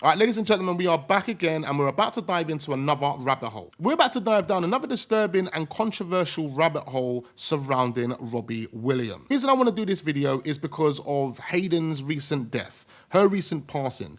All right, ladies and gentlemen, we are back again and we're about to dive into another rabbit hole. We're about to dive down another disturbing and controversial rabbit hole surrounding Robbie Williams. The reason I want to do this video is because of Hayden's recent death, her recent passing.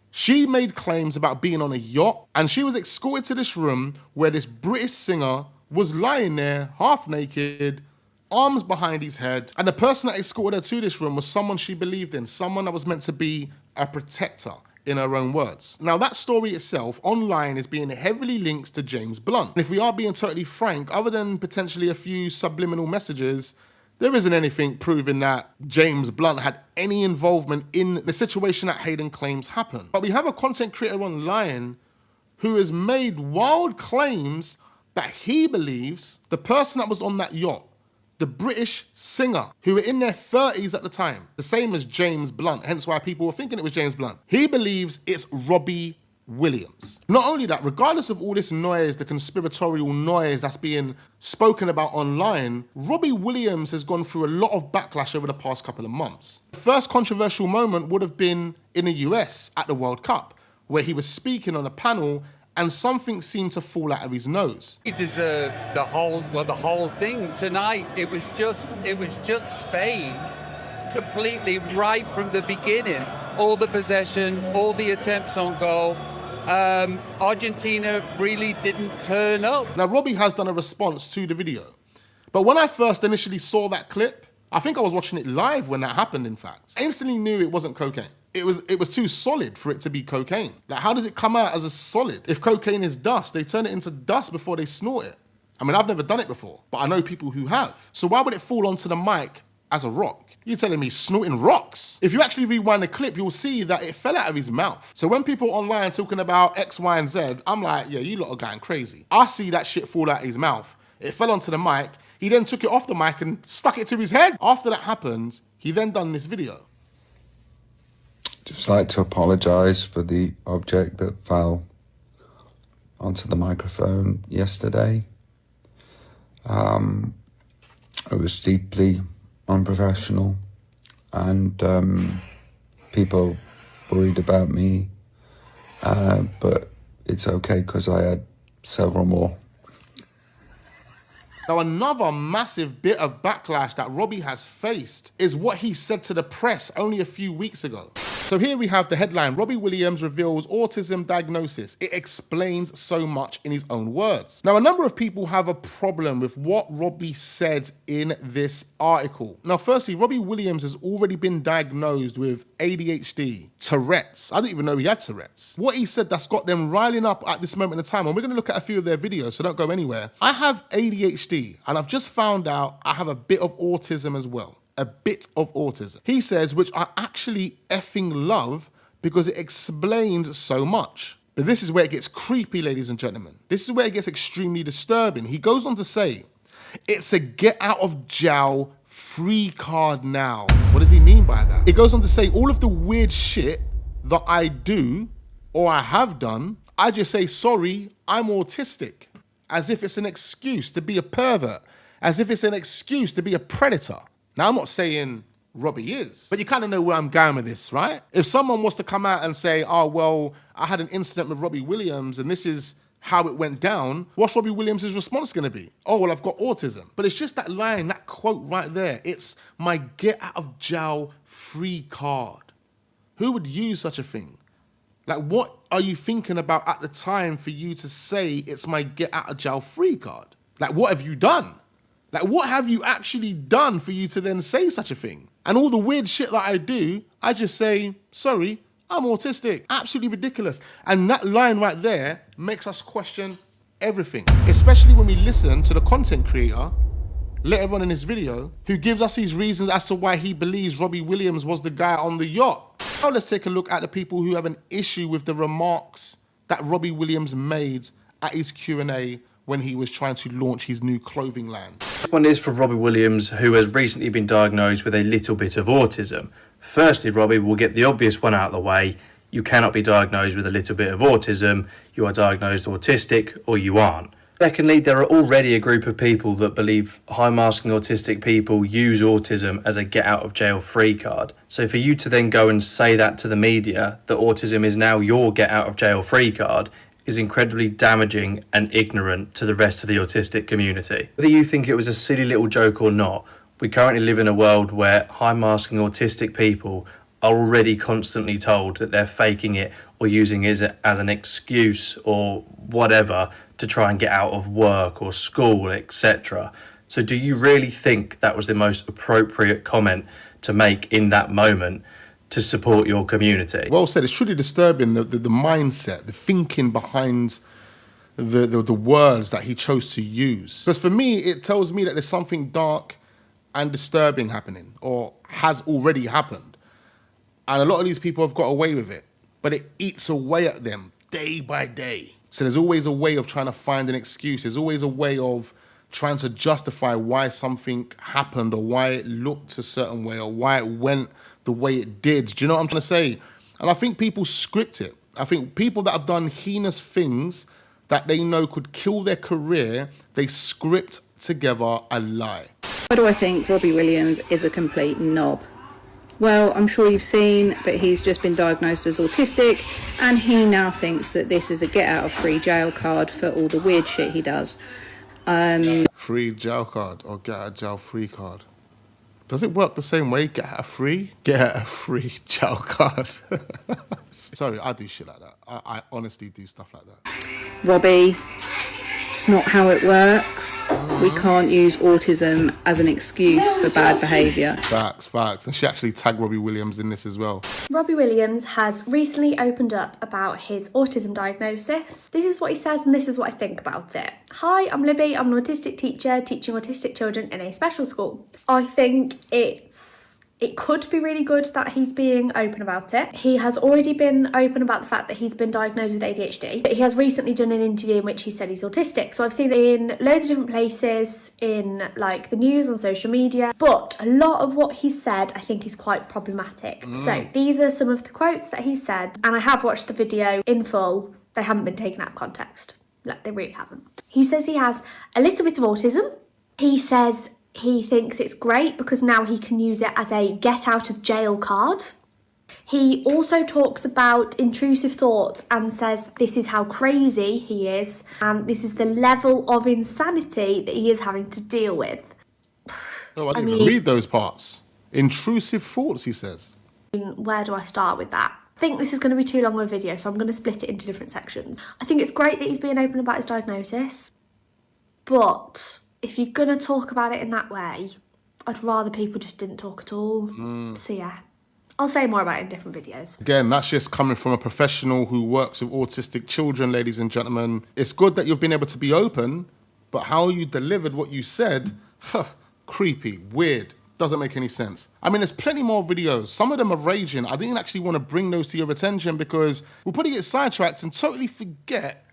She made claims about being on a yacht and she was escorted to this room where this British singer was lying there half naked, arms behind his head, and the person that escorted her to this room was someone she believed in, someone that was meant to be a protector, in her own words. Now that story itself online is being heavily linked to James Blunt. And if we are being totally frank, other than potentially a few subliminal messages, there isn't anything proving that James Blunt had any involvement in the situation that Hayden claims happened. But we have a content creator online who has made wild claims that he believes the person that was on that yacht, the British singer, who were in their 30s at the time, the same as James Blunt, hence why people were thinking it was James Blunt. He believes it's Robbie Williams. Not only that, regardless of all this noise, the conspiratorial noise that's being spoken about online, Robbie Williams has gone through a lot of backlash over the past couple of months. The first controversial moment would have been in the US at the World Cup, where he was speaking on a panel and something seemed to fall out of his nose. He deserved the whole thing tonight. It was just Spain, completely right from the beginning. All the possession, all the attempts on goal. Argentina really didn't turn up. Now, Robbie has done a response to the video, but when I first initially saw that clip, I think I was watching it live when that happened, in fact. I instantly knew it wasn't cocaine. It was too solid for it to be cocaine. Like, how does it come out as a solid? If cocaine is dust, they turn it into dust before they snort it. I mean, I've never done it before, but I know people who have. So why would it fall onto the mic as a rock? You're telling me snorting rocks? If you actually rewind the clip, you'll see that it fell out of his mouth. So when people online talking about X, Y, and Z, I'm like, yeah, you lot are going crazy. I see that shit fall out of his mouth. It fell onto the mic. He then took it off the mic and stuck it to his head. After that happened, he then done this video. Just like to apologise for the object that fell onto the microphone yesterday. It was deeply unprofessional and people worried about me, but it's okay because I had several more. Now, another massive bit of backlash that Robbie has faced is what he said to the press only a few weeks ago. So here we have the headline, Robbie Williams reveals autism diagnosis. It explains so much in his own words. Now, a number of people have a problem with what Robbie said in this article. Now, firstly, Robbie Williams has already been diagnosed with ADHD, Tourette's. I didn't even know he had Tourette's. What he said that's got them riling up at this moment in time, and we're gonna look at a few of their videos, so don't go anywhere. I have ADHD, and I've just found out I have a bit of autism as well. A bit of autism. He says, which I actually effing love because it explains so much. But this is where it gets creepy, ladies and gentlemen. This is where it gets extremely disturbing. He goes on to say, it's a get out of jail free card now. What does he mean by that? It goes on to say all of the weird shit that I do or I have done, I just say, sorry, I'm autistic. As if it's an excuse to be a pervert. As if it's an excuse to be a predator. Now, I'm not saying Robbie is, but you kind of know where I'm going with this, right? If someone was to come out and say, oh, well, I had an incident with Robbie Williams and this is how it went down, what's Robbie Williams' response gonna be? Oh, well, I've got autism. But it's just that line, that quote right there. It's my get out of jail free card. Who would use such a thing? Like, what are you thinking about at the time for you to say it's my get out of jail free card? Like, what have you done? Like, what have you actually done for you to then say such a thing? And all the weird shit that I do, I just say, sorry, I'm autistic. Absolutely ridiculous. And that line right there makes us question everything, especially when we listen to the content creator later on in this video who gives us his reasons as to why he believes Robbie Williams was the guy on the yacht. Now let's take a look at the people who have an issue with the remarks that Robbie Williams made at his Q&A when he was trying to launch his new clothing line. This one is for Robbie Williams, who has recently been diagnosed with a little bit of autism. Firstly, Robbie, we'll get the obvious one out of the way. You cannot be diagnosed with a little bit of autism. You are diagnosed autistic or you aren't. Secondly, there are already a group of people that believe high-masking autistic people use autism as a get-out-of-jail-free card. So for you to then go and say that to the media, that autism is now your get-out-of-jail-free card, is incredibly damaging and ignorant to the rest of the autistic community. Whether you think it was a silly little joke or not, we currently live in a world where high-masking autistic people are already constantly told that they're faking it or using it as an excuse or whatever to try and get out of work or school, etc. So do you really think that was the most appropriate comment to make in that moment to support your community? Well said. It's truly disturbing, the mindset, the thinking behind the words that he chose to use. Because for me, it tells me that there's something dark and disturbing happening, or has already happened. And a lot of these people have got away with it, but it eats away at them day by day. So there's always a way of trying to find an excuse. There's always a way of trying to justify why something happened, or why it looked a certain way, or why it went the way it did. Do you know what I'm trying to say? And I think people script it. I think people that have done heinous things that they know could kill their career, they script together a lie. Why do I think Robbie Williams is a complete knob? Well, I'm sure you've seen, but he's just been diagnosed as autistic, and he now thinks that this is a get-out-of-free-jail card for all the weird shit he does. Free jail card or get out of jail free card. Does it work the same way? Get out free jail card. Sorry, I do shit like that. I honestly do stuff like that. Robbie, it's not how it works. We can't use autism as an excuse for bad behaviour. Facts. And she actually tagged Robbie Williams in this as well. Robbie Williams has recently opened up about his autism diagnosis. This is what he says, and this is what I think about it. Hi, I'm Libby. I'm an autistic teacher teaching autistic children in a special school. I think it could be really good that he's being open about it. He has already been open about the fact that he's been diagnosed with ADHD, but he has recently done an interview in which he said he's autistic. So I've seen it in loads of different places, in like the news, on social media, but a lot of what he said I think is quite problematic. So these are some of the quotes that he said, and I have watched the video in full. They haven't been taken out of context. Like, they really haven't. He says he has a little bit of autism. He says he thinks it's great because now he can use it as a get out of jail card. He also talks about intrusive thoughts and says this is how crazy he is, and this is the level of insanity that he is having to deal with. No, I didn't even read those parts. Intrusive thoughts, he says. Where do I start with that? I think this is going to be too long of a video, so I'm going to split it into different sections. I think it's great that he's being open about his diagnosis, but if you're going to talk about it in that way, I'd rather people just didn't talk at all. So yeah, I'll say more about it in different videos. Again, that's just coming from a professional who works with autistic children, ladies and gentlemen. It's good that you've been able to be open, but how you delivered what you said, creepy, weird, doesn't make any sense. I mean, there's plenty more videos. Some of them are raging. I didn't actually want to bring those to your attention because we're putting it sidetracked and totally forget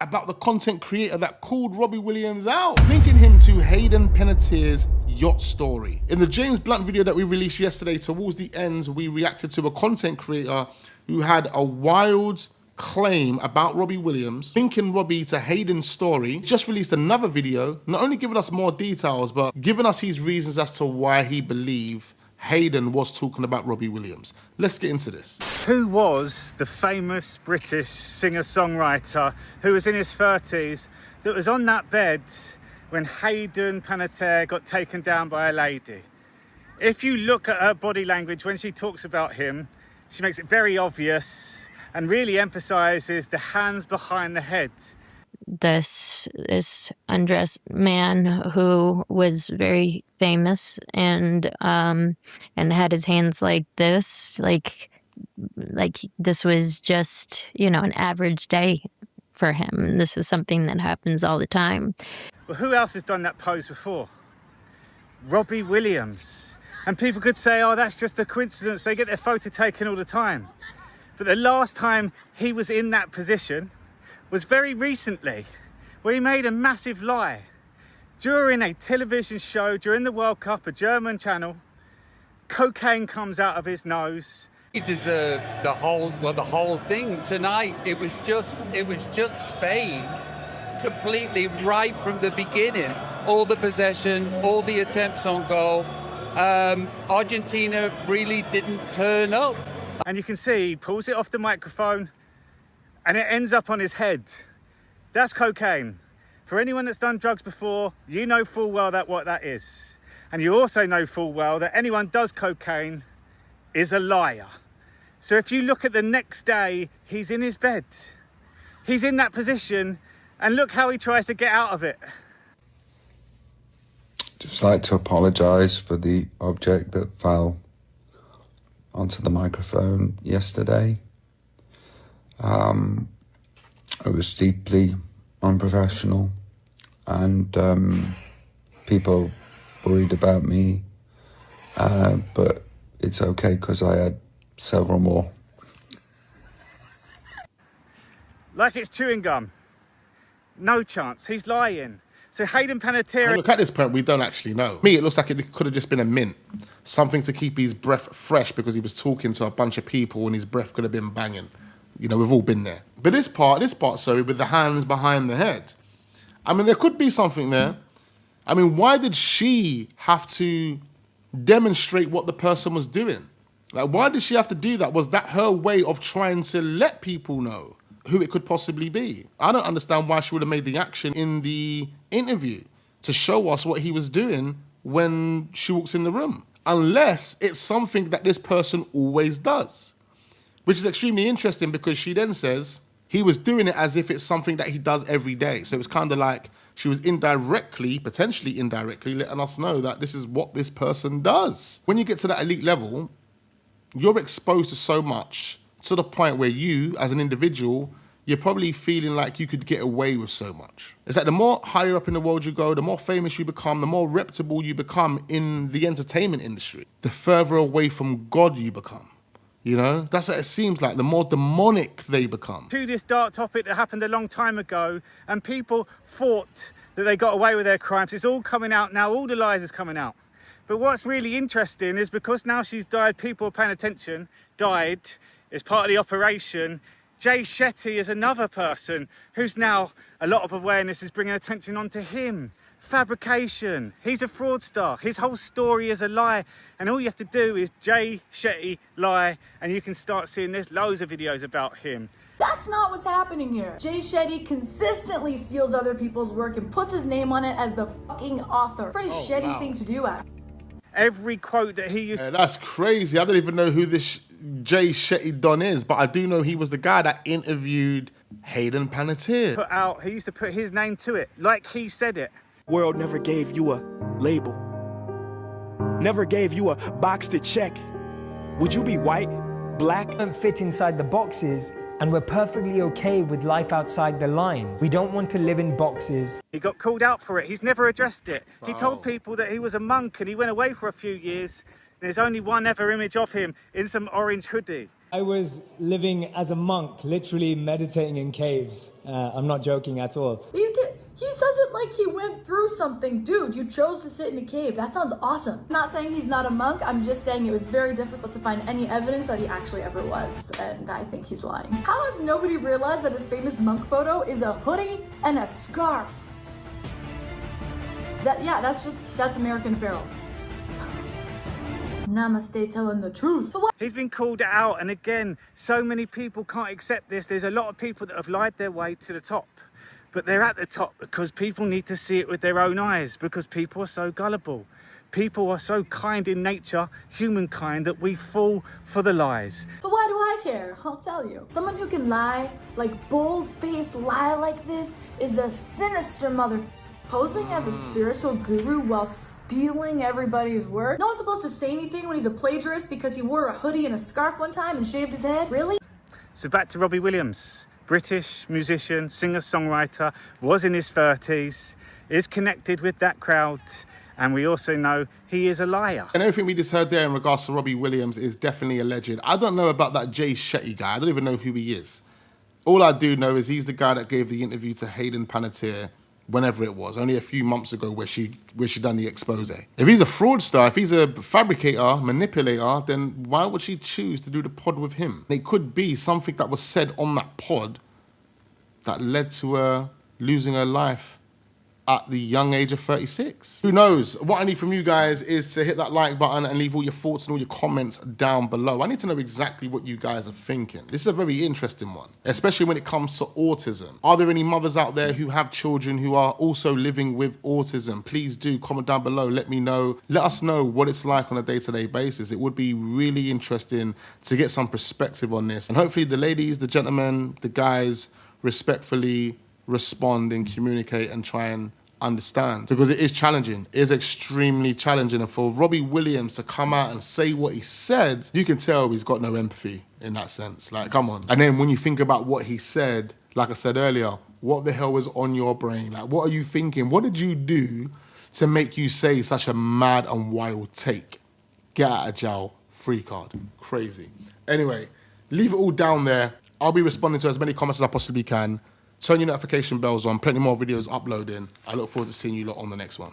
about the content creator that called Robbie Williams out, linking him to Hayden Panettiere's yacht story. In the James Blunt video that we released yesterday, towards the end, we reacted to a content creator who had a wild claim about Robbie Williams, linking Robbie to Hayden's story. Just released another video, not only giving us more details, but giving us his reasons as to why he believed Hayden was talking about Robbie Williams. Let's get into this. Who was the famous British singer-songwriter who was in his 30s that was on that bed when Hayden Panettiere got taken down by a lady? If you look at her body language when she talks about him, she makes it very obvious and really emphasises the hands behind the head. This undressed man who was very famous and had his hands like this, like this was just, you know, an average day for him. This is something that happens all the time. Well, who else has done that pose before? Robbie Williams. And people could say, oh, that's just a coincidence. They get their photo taken all the time. But the last time he was in that position was very recently, where he made a massive lie. During a television show, during the World Cup, a German channel, cocaine comes out of his nose. He deserved the whole thing tonight. It was just Spain completely right from the beginning. All the possession, all the attempts on goal. Argentina really didn't turn up. And you can see he pulls it off the microphone and it ends up on his head. That's cocaine. For anyone that's done drugs before, you know full well what that is. And you also know full well that anyone does cocaine is a liar. So if you look at the next day, he's in his bed. He's in that position and look how he tries to get out of it. Just like to apologise for the object that fell onto the microphone yesterday. It was deeply unprofessional, and people worried about me, but it's okay because I had several more. Like it's chewing gum. No chance, he's lying. So Hayden Panettiere... Look, at this point, we don't actually know. Me, it looks like it could have just been a mint. Something to keep his breath fresh because he was talking to a bunch of people and his breath could have been banging. You know, we've all been there. But this part, sorry, with the hands behind the head. I mean, there could be something there. I mean, why did she have to demonstrate what the person was doing? Like, why did she have to do that? Was that her way of trying to let people know who it could possibly be? I don't understand why she would have made the action in the interview to show us what he was doing when she walks in the room. Unless it's something that this person always does. Which is extremely interesting because she then says he was doing it as if it's something that he does every day. So it's kind of like she was indirectly, potentially indirectly, letting us know that this is what this person does. When you get to that elite level, you're exposed to so much to the point where you, as an individual, you're probably feeling like you could get away with so much. It's like the more higher up in the world you go, the more famous you become, the more reputable you become in the entertainment industry, the further away from God you become. You know, that's what it seems like, the more demonic they become. To this dark topic that happened a long time ago, and people thought that they got away with their crimes. It's all coming out now, all the lies is coming out. But what's really interesting is because now she's died, people are paying attention, died as part of the operation. Jay Shetty is another person who's now, a lot of awareness is bringing attention onto him. Fabrication, he's a fraudster, his whole story is a lie, and all you have to do is Jay Shetty lie and you can start seeing there's loads of videos about him. That's not what's happening here. Jay Shetty consistently steals other people's work and puts his name on it as the fucking author. Pretty shitty thing to do, actually. Every quote that he used... That's crazy. I don't even know who this Jay Shetty Don is, but I do know he was the guy that interviewed Hayden Panettiere. Put out, he used to put his name to it, like he said it. World never gave you a label, never gave you a box to check. Would you be white, black? We don't fit inside the boxes, and we're perfectly okay with life outside the lines. We don't want to live in boxes. He got called out for it. He's never addressed it. He told people that he was a monk and he went away for a few years. There's only one ever image of him in some orange hoodie. I was living as a monk, literally meditating in caves. I'm not joking at all. He says it like he went through something. Dude, you chose to sit in a cave. That sounds awesome. I'm not saying he's not a monk. I'm just saying it was very difficult to find any evidence that he actually ever was. And I think he's lying. How has nobody realized that his famous monk photo is a hoodie and a scarf? That's American Apparel. Namaste telling the truth. He's been called out, and again, so many people can't accept this. There's a lot of people that have lied their way to the top. But they're at the top because people need to see it with their own eyes, because people are so gullible. People are so kind in nature, humankind, that we fall for the lies. But why do I care? I'll tell you. Someone who can lie, like bold-faced lie like this, is a sinister mother. Posing as a spiritual guru while stealing everybody's work. No one's supposed to say anything when he's a plagiarist because he wore a hoodie and a scarf one time and shaved his head? Really? So back to Robbie Williams. British musician, singer-songwriter, was in his 30s, is connected with that crowd, and we also know he is a liar. And everything we just heard there in regards to Robbie Williams is definitely alleged. I don't know about that Jay Shetty guy. I don't even know who he is. All I do know is he's the guy that gave the interview to Hayden Panettiere whenever it was, only a few months ago, where she done the expose. If he's a fraudster, if he's a fabricator, manipulator, then why would she choose to do the pod with him? It could be something that was said on that pod that led to her losing her life at the young age of 36. Who knows? What I need from you guys is to hit that like button and leave all your thoughts and all your comments down below. I need to know exactly what you guys are thinking. This is a very interesting one, especially when it comes to autism. Are there any mothers out there who have children who are also living with autism? Please do comment down below. Let me know. Let us know what it's like on a day-to-day basis. It would be really interesting to get some perspective on this. And hopefully the ladies, the gentlemen, the guys respectfully respond and communicate and try and understand, because it is challenging. It is extremely challenging. And for Robbie Williams to come out and say what he said, you can tell he's got no empathy in that sense. Like, come on. And then when you think about what he said, like I said earlier, what the hell was on your brain? Like, what are you thinking? What did you do to make you say such a mad and wild take? Get out of jail free card. Crazy. Anyway, leave it all down there. I'll be responding to as many comments as I possibly can. Turn your notification bells on, plenty more videos uploading. I look forward to seeing you lot on the next one.